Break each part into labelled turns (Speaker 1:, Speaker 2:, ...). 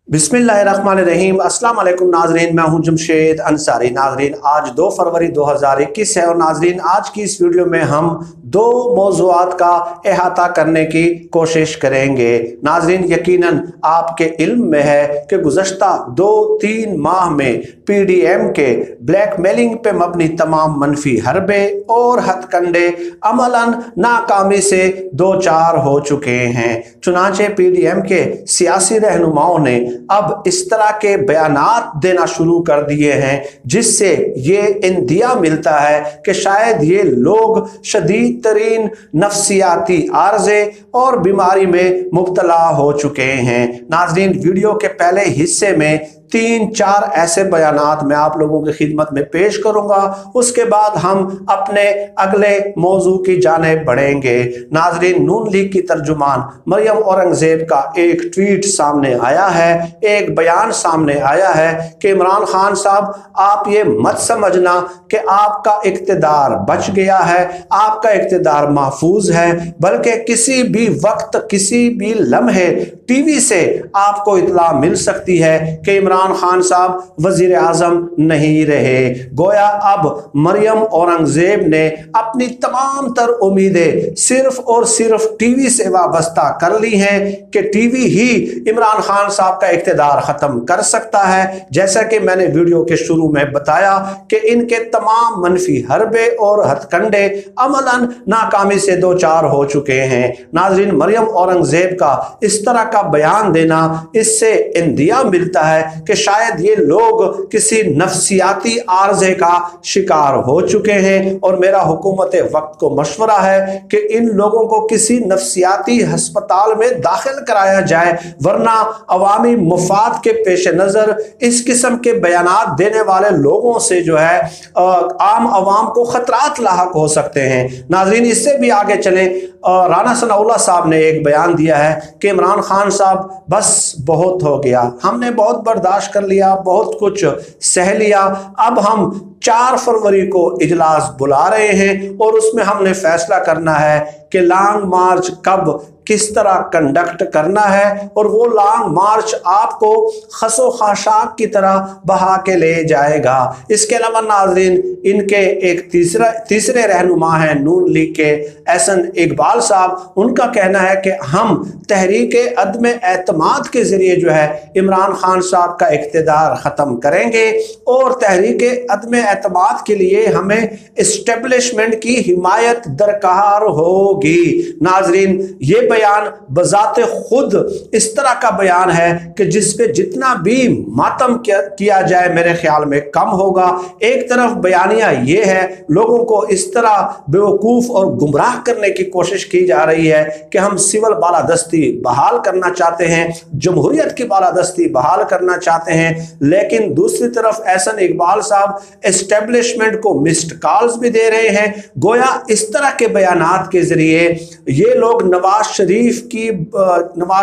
Speaker 1: बिस्मिल्लाहिर्रहमानिर्रहीम। अस्सलाम वालेकुम नाजरीन, मैं हूं जमशेद अंसारी। नाजरीन आज 2 फरवरी 2021 है और नाजरीन आज की इस वीडियो में हम 2 मौज़ूआत का अहाता करने की कोशिश करेंगे। नाजरीन यकीनन आपके इल्म में है कि गुज़श्ता 2-3 माह में PDM के ब्लैकमेलिंग पे मबनी तमाम मनफी हरबे और हथकंडे अमलन नाकामी से दो चार हो चुके हैं। चुनांचे PDM के सियासी रहनुमाओं ने अब इस तरह के बयानात देना शुरू कर दिए हैं जिससे ये इंदिया मिलता है कि शायद ये लोग शदीद तरीन नफ्सियाती आर्जे और बीमारी में मुब्तला हो चुके हैं। नाज़रीन वीडियो के पहले हिस्से में 3-4 ऐसे बयानात मैं आप लोगों की खिदमत में पेश करूंगा, उसके बाद हम अपने अगले मौजू की जानिब बढ़ेंगे। नाजरीन नून लीग की तर्जुमान मरियम औरंगजेब का एक ट्वीट सामने आया है, एक बयान सामने आया है कि इमरान खान साहब आप ये मत समझना कि आपका इक़्तिदार बच गया है, आपका इक़्तिदार महफूज है, बल्कि किसी भी वक्त किसी भी लम्हे टीवी से आपको इत्तला मिल सकती है कि इमरान खान साहब वजीर आजम नहीं रहे। गोया अब मरियम औरंगजेब ने अपनी तमाम तर उम्मीदें सिर्फ और सिर्फ टीवी से वाबस्ता कर ली हैं कि टीवी ही इमरान खान साहब का इक़्तिदार खत्म कर सकता है। जैसा कि मैंने वीडियो के शुरू में बताया कि इनके तमाम मनफी हरबे और हथकंडे अमलन नाकामी से दो चार हो चुके हैं। नाजरीन मरियम औरंगजेब का इस तरह का बयान देना, इससे इंदिया मिलता है कि शायद ये लोग किसी नफ्सियाती आर्जे का शिकार हो चुके हैं और मेरा हुकूमत वक्त को मशवरा है कि इन लोगों को किसी नफ्सियाती हस्पताल में दाखिल कराया जाए, वरना अवामी मुफाद के पेश नज़र इस किस्म के बयानात देने वाले लोगों से जो है आम अवाम को खतरात लाहक हो सकते हैं। नाज़रीन इससे भी आगे चलें, राना सनाउल्लाह साहब ने एक बयान दिया है कि इमरान खान साहब बस बहुत हो गया, हमने बहुत बर्दाश्त कर लिया, बहुत कुछ सह लिया, अब हम 4 फरवरी को इजलास बुला रहे हैं और उसमें हमने फैसला करना है कि लॉन्ग मार्च कब किस तरह कंडक्ट करना है और वो लॉन्ग मार्च आपको खसो खाशाक की तरह बहा के ले जाएगा। इसके अलावा नाजरीन इनके एक तीसरे रहनुमा हैं नून लीग के एहसन इकबाल साहब, उनका कहना है कि हम तहरीक अदम एतमाद के जरिए जो है इमरान खान साहब का इक़्तिदार ख़त्म करेंगे और तहरीक अदम एतमाद के लिए हमें इस्टेब्लिशमेंट की हिमायत दरकार होगी। नाजरीन ये बयान बजाते खुद इस तरह का बयान है कि जिस पे जितना भी मातम किया जाए मेरे ख्याल में कम होगा। एक तरफ बयानिया ये है, लोगों को इस तरह बेवकूफ़ और गुमराह करने की कोशिश की जा रही है कि हम सिविल बालादस्ती बहाल करना चाहते हैं, जमहूरियत की बालादस्ती बहाल करना चाहते हैं, लेकिन दूसरी तरफ एहसन इकबाल साहब एस्टेब्लिशमेंट को मिस्ड कॉल्स भी दे रहे हैं। गोया इस तरह के बयानात के जरिए ये लोग नवाज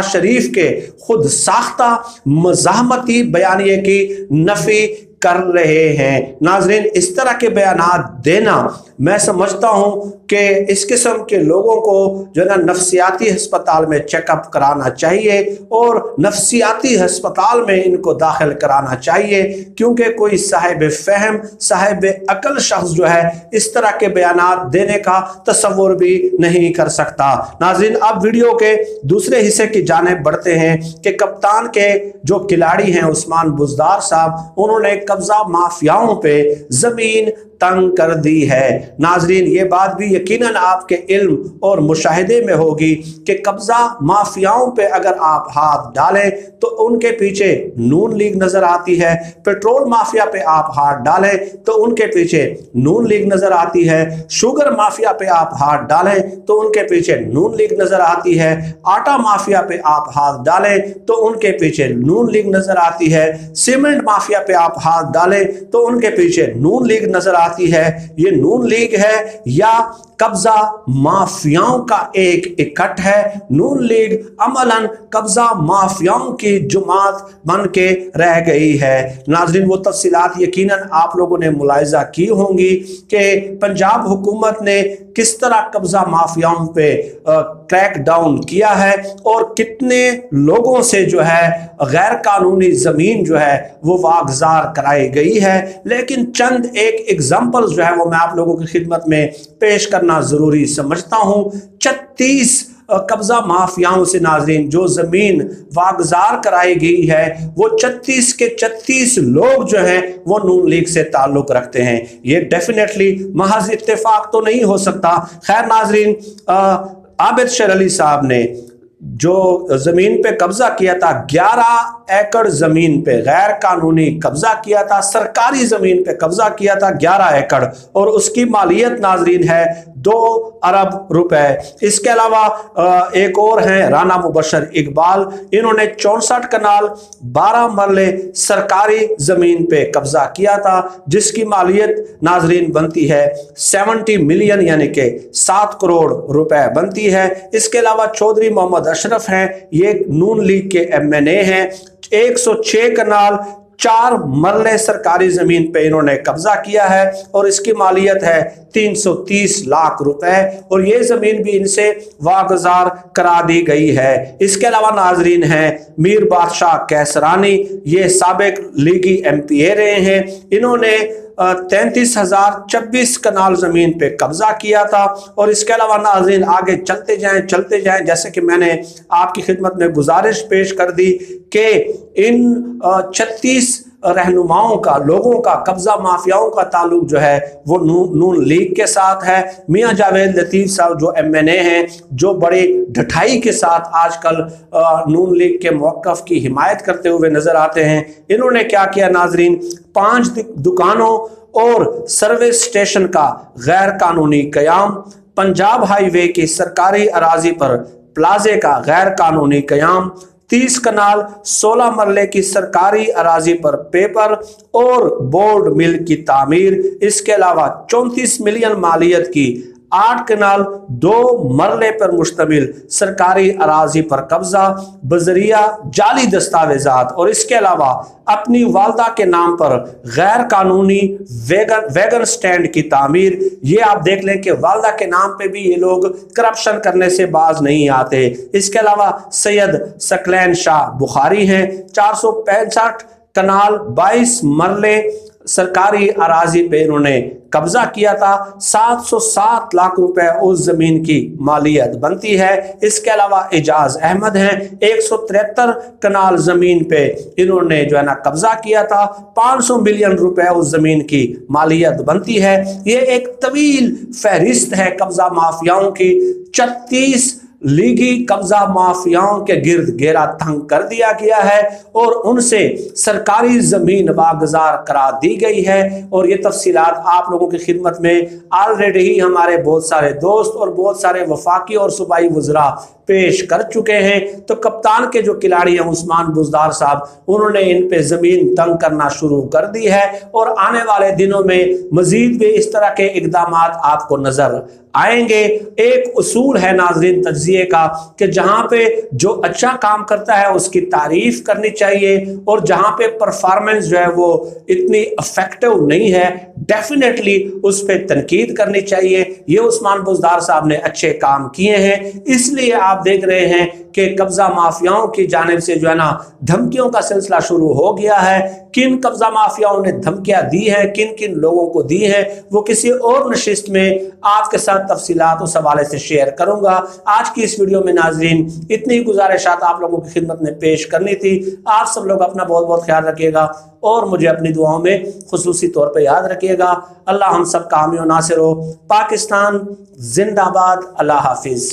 Speaker 1: शरीफ के खुद साख्ता मज़ाहमती बयानिए की नफी कर रहे हैं। नाजरीन इस तरह के बयानात देना मैं समझता हूं कि इस किस्म के लोगों को जो है ना नफ्सियाती हस्पताल में चेकअप कराना चाहिए और नफ्सियाती हस्पताल में इनको दाखिल कराना चाहिए, क्योंकि कोई साहिब फहम साहिब अकल शख्स जो है इस तरह के बयानात देने का तसव्वुर भी नहीं कर सकता। नाज़रीन अब वीडियो के दूसरे हिस्से की जानिब बढ़ते हैं कि कप्तान के जो खिलाड़ी हैं उस्मान बुज़दार साहब, उन्होंने कब्जा माफियाओं पे जमीन तंग कर दी है। नाजरीन ये बात भी यकीनन आपके इल्म और मुशाहिदे में होगी कि कब्जा माफियाओं पे अगर आप हाथ डालें तो उनके पीछे नून लीग नजर आती है, पेट्रोल माफिया पे आप हाथ डालें तो उनके पीछे नून लीग नजर आती है, शुगर माफिया पे आप हाथ डालें तो उनके पीछे नून लीग नजर आती है, आटा माफिया पे आप हाथ डालें तो उनके पीछे नून लीग नजर आती है, सीमेंट माफिया पे आप हाथ डालें तो उनके पीछे नून लीग नजर आती है। ये नून लीग है या कब्जा माफियाओं का एक इकट्ठ है। नून लीग अमलन कब्जा माफियाओं की जुमात बन के रह गई है। नाज़रीन, वो तफसीलात यकीनन आप लोगों ने मुलाहिजा की होंगी कि पंजाब हुकूमत ने किस तरह कब्जा माफियाओं पे क्रैक डाउन किया है और कितने लोगों से जो है गैर कानूनी ज़मीन जो है वो वागजार कराई गई है। लेकिन चंद एक एग्जाम्पल्स जो है वो मैं आप लोगों की खिदमत में पेश करना ज़रूरी समझता हूँ। 36 कब्जा माफियाओं से नाजरीन जो ज़मीन वागजार कराई गई है वो 36 के 36 लोग जो हैं वो नून लीग से ताल्लुक़ रखते हैं। ये डेफिनेटली महज इत्तेफाक तो नहीं हो सकता। खैर नाजरीन, आबिद शेर अली साहब ने जो ज़मीन पे कब्जा किया था, 11 एकड़ ज़मीन पे गैर कानूनी कब्जा किया था, सरकारी ज़मीन पे कब्जा किया था 11 एकड़, और उसकी मालियत नाजरीन है 2 अरब रुपए। इसके अलावा एक और हैं राना मुबशर इकबाल, इन्होंने 64 कनाल 12 मरले सरकारी ज़मीन पे कब्जा किया था जिसकी मालियत नाजरीन बनती है 70 मिलियन यानी कि 7 करोड़ रुपए बनती है। इसके अलावा चौधरी मोहम्मद अशरफ हैं, ये नून लीग के MNA हैं। 106 कनाल 4 मरले सरकारी जमीन पे इन्होंने कब्जा किया है और इसकी मालियत है 330 लाख रुपए, और ये जमीन भी इनसे वागजार करा दी गई है। इसके अलावा नाजरीन हैं मीर बादशाह कैसरानी, ये साबिक लीगी MPA रहे हैं, इन्होंने 33,026 कनाल ज़मीन पे कब्जा किया था। और इसके अलावा नाज़रीन आगे चलते जाएं जैसे कि मैंने आपकी खिदमत में गुजारिश पेश कर दी कि इन 36 रहनुमाओं का, लोगों का, कब्जा माफियाओं का ताल्लुक जो है वो नून लीग के साथ है। मियां जावेद लतीफ़ साहब जो MNA हैं, जो बड़े ढठाई के साथ आजकल नून लीग के मौक़िफ़ की हिमायत करते हुए नज़र आते हैं, इन्होंने क्या किया नाजरीन, 5 दुकानों और सर्विस स्टेशन का गैर कानूनी क़याम, पंजाब हाईवे की सरकारी अराजी पर प्लाजे का गैर कानूनी क़याम, 30 कनाल 16 मरले की सरकारी अराजी पर पेपर और बोर्ड मिल की तामीर। इसके अलावा 34 मिलियन मालियत की 8 कनाल 2 मरले पर मुश्तमिल सरकारी अराजी पर कब्जा बजरिया जाली दस्तावेजात, और इसके अलावा अपनी वालदा के नाम पर गैर कानूनी वैगन स्टैंड की तामीर। ये आप देख लें कि वालदा के नाम पे भी ये लोग करप्शन करने से बाज नहीं आते। इसके अलावा सैयद सकलैन शाह बुखारी हैं, 465 कनाल 22 मरले सरकारी अराजी पे इन्होंने कब्जा किया था, 707 लाख रुपए उस जमीन की मालियत बनती है। इसके अलावा एजाज अहमद हैं, 173 कनाल जमीन पे इन्होंने जो है ना कब्जा किया था, 500 मिलियन रुपए उस जमीन की मालियत बनती है। ये एक तवील फहरिस्त है कब्जा माफियाओं की। 36 लीगी कब्जा माफियाओं के गिर्द घेरा तंग कर दिया गया है और उनसे सरकारी जमीन वागजार करा दी गई है। और ये तफसीलात आप लोगों की खिदमत में ऑलरेडी ही हमारे बहुत सारे दोस्त और बहुत सारे वफाकी और सूबाई वज़रा पेश कर चुके हैं। तो कप्तान के जो खिलाड़ी हैं उस्मान बुज़दार साहब, उन्होंने इन पे ज़मीन तंग करना शुरू कर दी है और आने वाले दिनों में मज़ीद भी इस तरह के इक़दामात आपको नज़र आएंगे। एक उसूल है नाज़रीन तज्ज़िये का कि जहाँ पे जो अच्छा काम करता है उसकी तारीफ करनी चाहिए और जहाँ पे परफॉर्मेंस जो है वो इतनी इफेक्टिव नहीं है डेफिनेटली उस पर तनकीद करनी चाहिए। ये उस्मान बुज़दार साहब ने अच्छे काम किए हैं, इसलिए आप देख रहे हैं कि कब्जा माफियाओं की जानिब से जो है ना धमकियों का सिलसिला शुरू हो गया है। किन कब्जा माफियाओं ने धमकियां दी हैं, किन किन लोगों को दी है, वो किसी और नशिस्त में आपके साथ तफसीलात उस हवाले से शेयर करूंगा। आज की इस वीडियो में नाजरीन इतनी गुजारिशात आप लोगों की खिदमत में पेश करनी थी। आप सब लोग अपना बहुत बहुत ख्याल रखिएगा और मुझे अपनी दुआओं में खुसूसी तौर पर याद रखिएगा। अल्लाह हम सब का हामी और नासिर हो। पाकिस्तान जिंदाबाद। अल्लाह हाफिज।